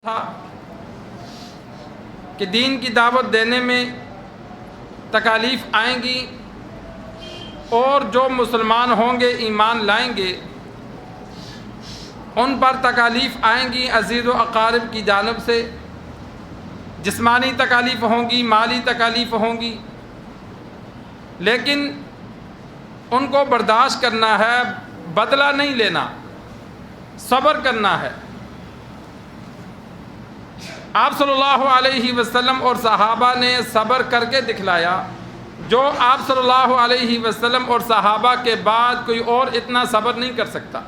تھا کہ دین کی دعوت دینے میں تکالیف آئیں گی اور جو مسلمان ہوں گے ایمان لائیں گے ان پر تکالیف آئیں گی عزیز و اقارب کی جانب سے، جسمانی تکالیف ہوں گی، مالی تکالیف ہوں گی، لیکن ان کو برداشت کرنا ہے، بدلہ نہیں لینا، صبر کرنا ہے۔ آپ صلی اللہ علیہ وسلم اور صحابہ نے صبر کر کے دکھلایا، جو آپ صلی اللہ علیہ وسلم اور صحابہ کے بعد کوئی اور اتنا صبر نہیں کر سکتا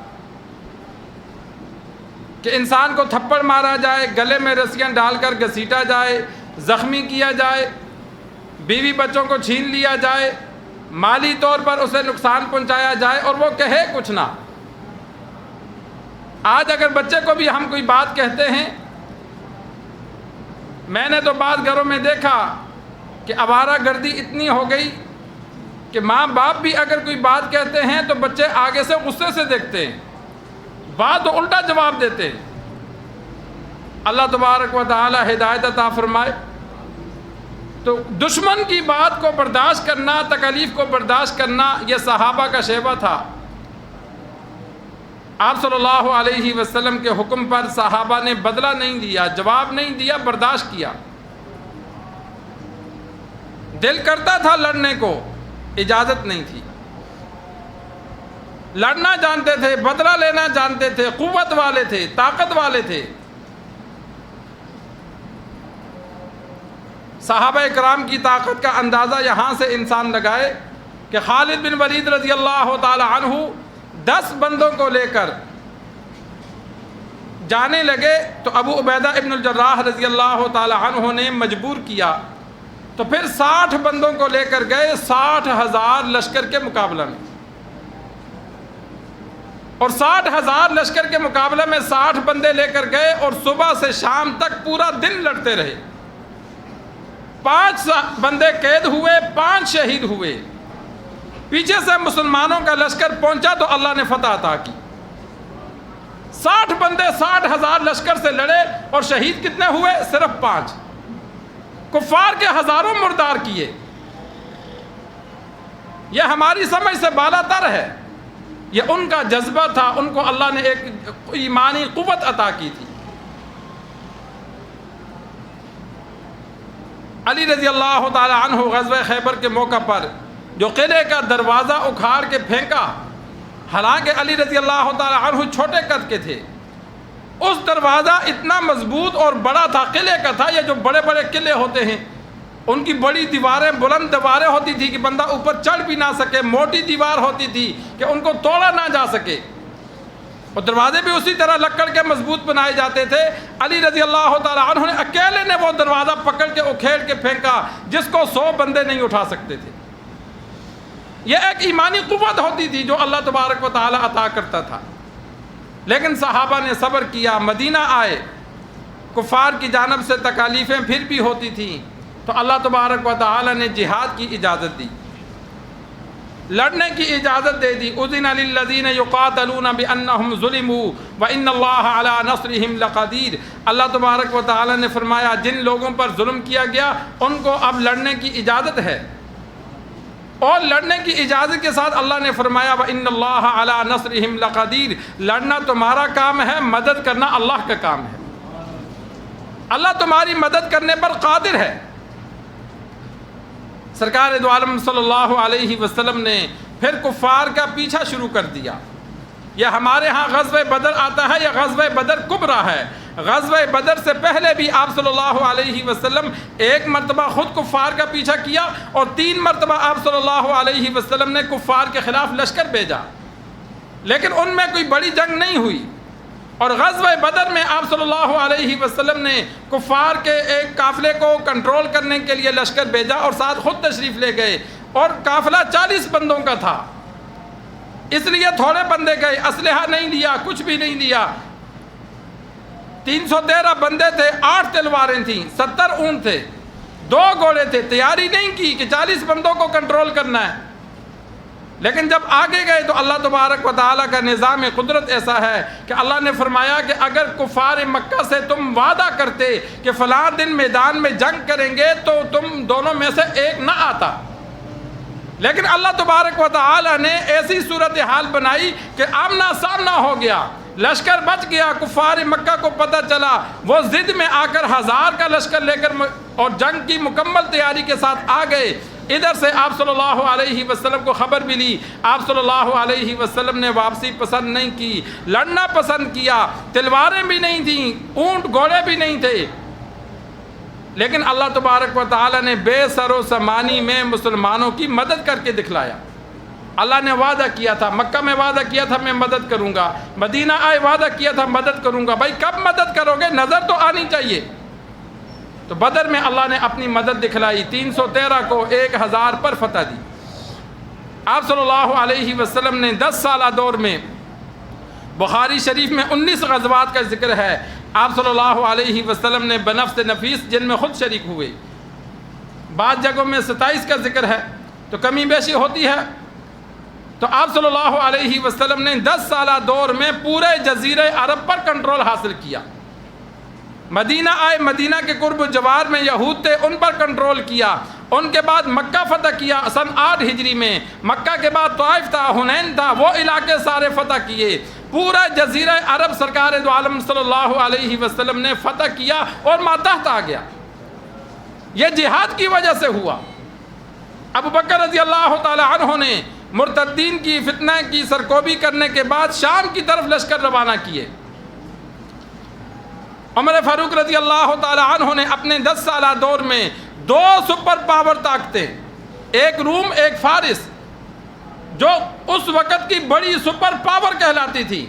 کہ انسان کو تھپڑ مارا جائے، گلے میں رسیاں ڈال کر گھسیٹا جائے، زخمی کیا جائے، بیوی بچوں کو چھین لیا جائے، مالی طور پر اسے نقصان پہنچایا جائے اور وہ کہے کچھ نہ۔ آج اگر بچے کو بھی ہم کوئی بات کہتے ہیں، میں نے تو بعض گھروں میں دیکھا کہ آوارہ گردی اتنی ہو گئی کہ ماں باپ بھی اگر کوئی بات کہتے ہیں تو بچے آگے سے غصے سے دیکھتے ہیں، بات تو الٹا جواب دیتے ہیں۔ اللہ تبارک و تعالی ہدایت عطا فرمائے۔ تو دشمن کی بات کو برداشت کرنا، تکالیف کو برداشت کرنا، یہ صحابہ کا شیوہ تھا۔ آپ صلی اللہ علیہ وسلم کے حکم پر صحابہ نے بدلہ نہیں دیا، جواب نہیں دیا، برداشت کیا۔ دل کرتا تھا لڑنے کو، اجازت نہیں تھی۔ لڑنا جانتے تھے، بدلہ لینا جانتے تھے، قوت والے تھے، طاقت والے تھے۔ صحابہ کرام کی طاقت کا اندازہ یہاں سے انسان لگائے کہ خالد بن ولید رضی اللہ تعالی عنہ 10 بندوں کو لے کر جانے لگے تو ابو عبیدہ ابن الجراح رضی اللہ تعالی عنہ نے مجبور کیا، تو پھر 60 بندوں کو لے کر گئے 60,000 لشکر کے مقابلہ میں، اور 60,000 لشکر کے مقابلے میں 60 بندے لے کر گئے اور صبح سے شام تک پورا دن لڑتے رہے۔ 5 بندے قید ہوئے، 5 شہید ہوئے۔ پیچھے سے مسلمانوں کا لشکر پہنچا تو اللہ نے فتح عطا کی۔ 60 بندے 60,000 لشکر سے لڑے اور شہید کتنے ہوئے؟ صرف 5۔ کفار کے ہزاروں مردار کیے۔ یہ ہماری سمجھ سے بالا تر ہے، یہ ان کا جذبہ تھا، ان کو اللہ نے ایک ایمانی قوت عطا کی تھی۔ علی رضی اللہ تعالی عنہ غزوہ خیبر کے موقع پر جو قلعے کا دروازہ اکھاڑ کے پھینکا، حالانکہ علی رضی اللہ تعالی عنہ چھوٹے قد کے تھے، اس دروازہ اتنا مضبوط اور بڑا تھا، قلعے کا تھا۔ یہ جو بڑے بڑے قلعے ہوتے ہیں ان کی بڑی دیواریں، بلند دیواریں ہوتی تھی کہ بندہ اوپر چڑھ بھی نہ سکے، موٹی دیوار ہوتی تھی کہ ان کو توڑا نہ جا سکے، اور دروازے بھی اسی طرح لکڑ کے مضبوط بنائے جاتے تھے۔ علی رضی اللہ تعالی عنہ نے اکیلے نے وہ دروازہ پکڑ کے اکھیڑ کے پھینکا جس کو 100 بندے نہیں اٹھا سکتے تھے۔ یہ ایک ایمانی قوت ہوتی تھی جو اللہ تبارک و تعالی عطا کرتا تھا۔ لیکن صحابہ نے صبر کیا، مدینہ آئے، کفار کی جانب سے تکالیفیں پھر بھی ہوتی تھیں تو اللہ تبارک و تعالی نے جہاد کی اجازت دی، لڑنے کی اجازت دے دی۔ اذن للذین یقاتلون بانہم ظلموا وان اللہ علی نصرہم لقدیر۔ اللہ تبارک و تعالی نے فرمایا جن لوگوں پر ظلم کیا گیا ان کو اب لڑنے کی اجازت ہے، اور لڑنے کی اجازت کے ساتھ اللہ نے فرمایا وان اللہ علی نصرہم لقدیر، لڑنا تمہارا کام ہے، مدد کرنا اللہ کا کام ہے۔ اللہ تمہاری مدد کرنے پر قادر ہے۔ سرکار دو عالم صلی اللہ علیہ وسلم نے پھر کفار کا پیچھا شروع کر دیا۔ یہ ہمارے ہاں غزوہ بدر آتا ہے، یہ غزوہ بدر کبریٰ ہے۔ غزوہ بدر سے پہلے بھی آپ صلی اللہ علیہ وسلم 1 مرتبہ خود کفار کا پیچھا کیا، اور 3 مرتبہ آپ صلی اللہ علیہ وسلم نے کفار کے خلاف لشکر بھیجا، لیکن ان میں کوئی بڑی جنگ نہیں ہوئی۔ اور غزوہ بدر میں آپ صلی اللہ علیہ وسلم نے کفار کے ایک قافلے کو کنٹرول کرنے کے لیے لشکر بھیجا اور ساتھ خود تشریف لے گئے، اور قافلہ 40 بندوں کا تھا، اس لیے تھوڑے بندے گئے، اسلحہ نہیں لیا، کچھ بھی نہیں لیا۔ 313 بندے تھے، 8 تلواریں تھیں، 70 اونٹ تھے، 2 گھوڑے تھے۔ تیاری نہیں کی کہ 40 بندوں کو کنٹرول کرنا ہے۔ لیکن جب آگے گئے تو اللہ تبارک و تعالیٰ کا نظام قدرت ایسا ہے کہ اللہ نے فرمایا کہ اگر کفار مکہ سے تم وعدہ کرتے کہ فلاں دن میدان میں جنگ کریں گے تو تم دونوں میں سے ایک نہ آتا، لیکن اللہ تبارک و تعالیٰ نے ایسی صورتحال بنائی کہ آمنا سامنا ہو گیا، لشکر بچ گیا۔ کفار مکہ کو پتہ چلا، وہ ضد میں آ کر 1000 کا لشکر لے کر اور جنگ کی مکمل تیاری کے ساتھ آ گئے۔ ادھر سے آپ صلی اللہ علیہ وسلم کو خبر ملی، آپ صلی اللہ علیہ وسلم نے واپسی پسند نہیں کی، لڑنا پسند کیا، تلواریں بھی نہیں تھیں، اونٹ گھوڑے بھی نہیں تھے، لیکن اللہ تبارک و تعالیٰ نے بے سر و سامانی میں مسلمانوں کی مدد کر کے دکھلایا۔ اللہ نے وعدہ کیا تھا، مکہ میں وعدہ کیا تھا میں مدد کروں گا، مدینہ آئے وعدہ کیا تھا مدد کروں گا۔ بھائی کب مدد کرو گے؟ نظر تو آنی چاہیے۔ تو بدر میں اللہ نے اپنی مدد دکھلائی، 313 کو 1000 پر فتح دی۔ آپ صلی اللہ علیہ وسلم نے 10 سالہ دور میں، بخاری شریف میں 19 غزوات کا ذکر ہے، آپ صلی اللہ علیہ وسلم نے بنفس نفیس جن میں خود شریک ہوئے۔ بعض جگہوں میں 27 کا ذکر ہے، تو کمی بیشی ہوتی ہے۔ تو آپ صلی اللہ علیہ وسلم نے 10 سالہ دور میں پورے جزیرہ عرب پر کنٹرول حاصل کیا۔ مدینہ آئے، مدینہ کے قرب و جوار میں یہود تھے، ان پر کنٹرول کیا۔ ان کے بعد مکہ فتح کیا سن 8 ہجری میں، مکہ کے بعد طائف تھا، حنین تھا، وہ علاقے سارے فتح کیے۔ پورا جزیرہ عرب سرکار دو عالم صلی اللہ علیہ وسلم نے فتح کیا اور ماتحت آ گیا۔ یہ جہاد کی وجہ سے ہوا۔ ابو بکر رضی اللہ تعالی عنہ نے مرتدین کی فتنہ کی سرکوبی کرنے کے بعد شام کی طرف لشکر روانہ کیے۔ عمر فاروق رضی اللہ تعالی عنہ نے اپنے 10 سالہ دور میں 2 سپر پاور طاقتیں، ایک روم ایک فارس، جو اس وقت کی بڑی سپر پاور کہلاتی تھی،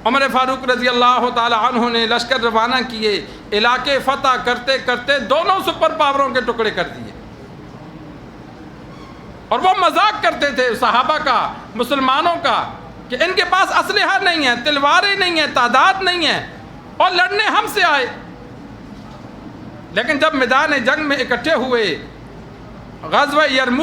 عمر فاروق رضی اللہ تعالی عنہ نے لشکر روانہ کیے، علاقے فتح کرتے کرتے دونوں سپر پاوروں کے ٹکڑے کر دیے۔ اور وہ مذاق کرتے تھے صحابہ کا، مسلمانوں کا، کہ ان کے پاس اسلحہ نہیں ہے، تلواریں نہیں ہیں، تعداد نہیں ہے، اور لڑنے ہم سے آئے۔ لیکن جب میدان جنگ میں اکٹھے ہوئے، غزوہ یرموک